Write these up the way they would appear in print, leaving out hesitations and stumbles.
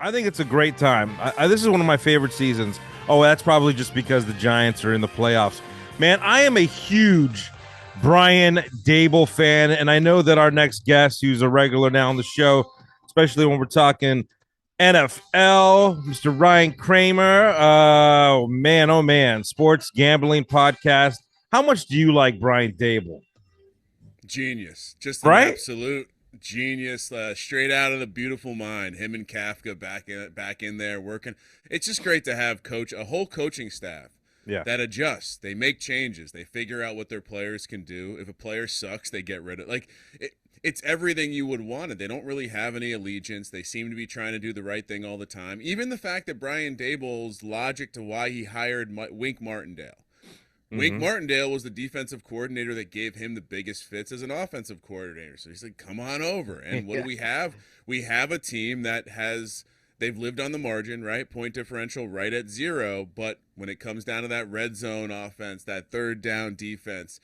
I think it's a great time. This is one of my favorite seasons. Oh, that's probably just because the Giants are in the playoffs. Man, I am a huge Brian Dable fan, and I know that our next guest, who's a regular now on the show, especially when we're talking NFL, Mr. Ryan Kramer. Oh man, sports gambling podcast. How much do you like Brian Dable? Genius, just an Right? absolute genius, straight out of the Beautiful Mind. Him and Kafka back in there working. It's just great to have a whole coaching staff Yeah. that adjusts. They make changes. They figure out what their players can do. If a player sucks, they get rid of it's everything you would want. They don't really have any allegiance. They seem to be trying to do the right thing all the time. Even the fact that Brian Dable's logic to why he hired Wink Martindale. Wink Mm-hmm. Martindale was the defensive coordinator that gave him the biggest fits as an offensive coordinator. So he's like, come on over. And what do Yeah. we have? We have a team that they've lived on the margin, right? Point differential right at 0. But when it comes down to that red zone offense, that third down defense,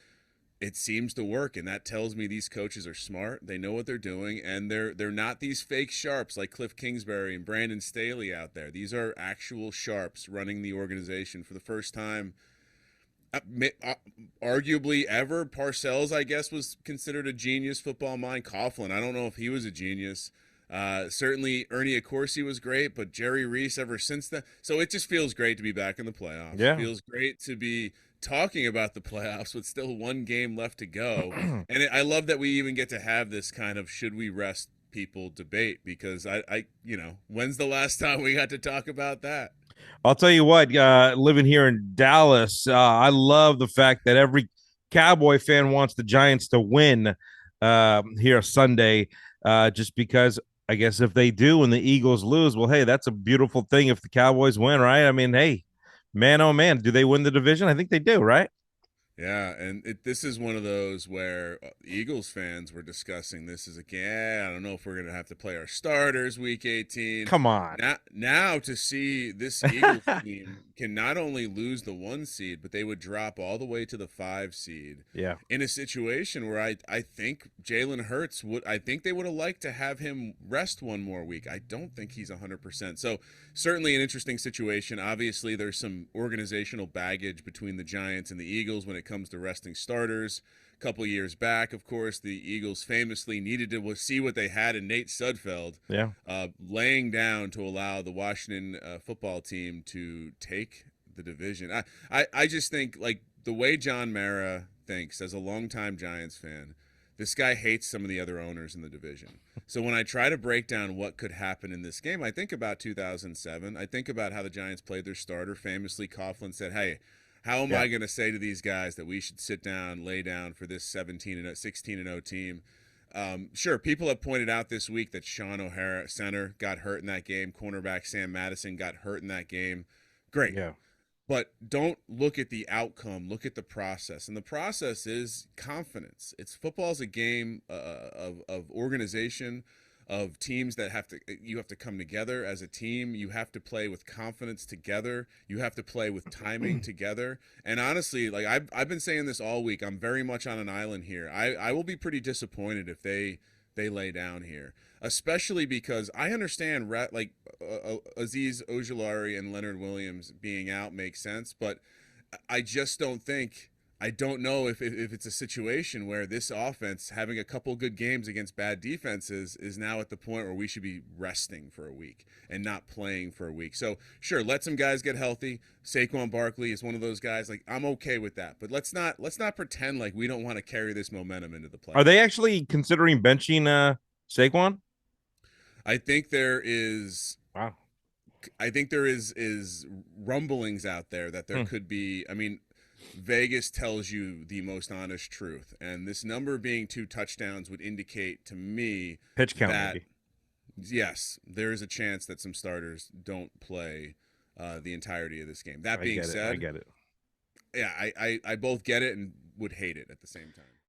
it seems to work. And that tells me these coaches are smart. They know what they're doing. And they're not these fake sharps like Cliff Kingsbury and Brandon Staley out there. These are actual sharps running the organization for the first time arguably ever. Parcells, I guess, was considered a genius football mind. Coughlin, I don't know if he was a genius. Certainly Ernie Accorsi was great, but Jerry Reese ever since then. So it just feels great to be back in the playoffs. Yeah. Feels great to be talking about the playoffs with still one game left to go. And I love that we even get to have this kind of should we rest people debate, because when's the last time we got to talk about that? I'll tell you what, living here in Dallas, I love the fact that every Cowboy fan wants the Giants to win here Sunday, just because I guess if they do and the Eagles lose, well, hey, that's a beautiful thing if the Cowboys win, right? I mean, hey, man, oh man, do they win the division? I think they do, right? Yeah, and this is one of those where Eagles fans were discussing this as I don't know if we're going to have to play our starters week 18. Come on. Now to see this Eagles team can not only lose the 1 seed, but they would drop all the way to the 5 seed Yeah. in a situation where I think Jalen Hurts I think they would have liked to have him rest one more week. I don't think he's 100%. So certainly an interesting situation. Obviously, there's some organizational baggage between the Giants and the Eagles when it comes to resting starters. A couple years back, of course, the Eagles famously needed to see what they had in Nate Sudfeld, Yeah. laying down to allow the Washington football team to take the division. I just think, like, the way John Mara thinks as a longtime Giants fan, this guy hates some of the other owners in the division. So when I try to break down what could happen in this game, I think about 2007. I think about how the Giants played their starter. Famously, Coughlin said, "Hey, how am Yeah. I going to say to these guys that we should sit down, lay down for this 16-0 team?" Sure, people have pointed out this week that Sean O'Hara, center, got hurt in that game. Cornerback Sam Madison got hurt in that game. Great. Yeah. But don't look at the outcome. Look at the process, and the process is confidence. It's football's a game of organization, of teams that you have to come together as a team. You have to play with confidence together. You have to play with timing together. And honestly, like I've been saying this all week, I'm very much on an island here. I will be pretty disappointed if they lay down here, especially because I understand Aziz Ojulari and Leonard Williams being out makes sense, but I just don't think. I don't know if it's a situation where this offense, having a couple good games against bad defenses, is now at the point where we should be resting for a week and not playing for a week. So sure, let some guys get healthy. Saquon Barkley is one of those guys. Like, I'm okay with that, but let's not pretend like we don't want to carry this momentum into the Are they playoffs. actually considering benching Saquon? I think there is Wow. I think there is rumblings out there that there Hmm. could be. I mean, Vegas tells you the most honest truth, and this number being 2 touchdowns would indicate to me Pitch count, that maybe. yes, there is a chance that some starters don't play the entirety of this game. That I being get it. I said, get it. yeah, I both get it and would hate it at the same time.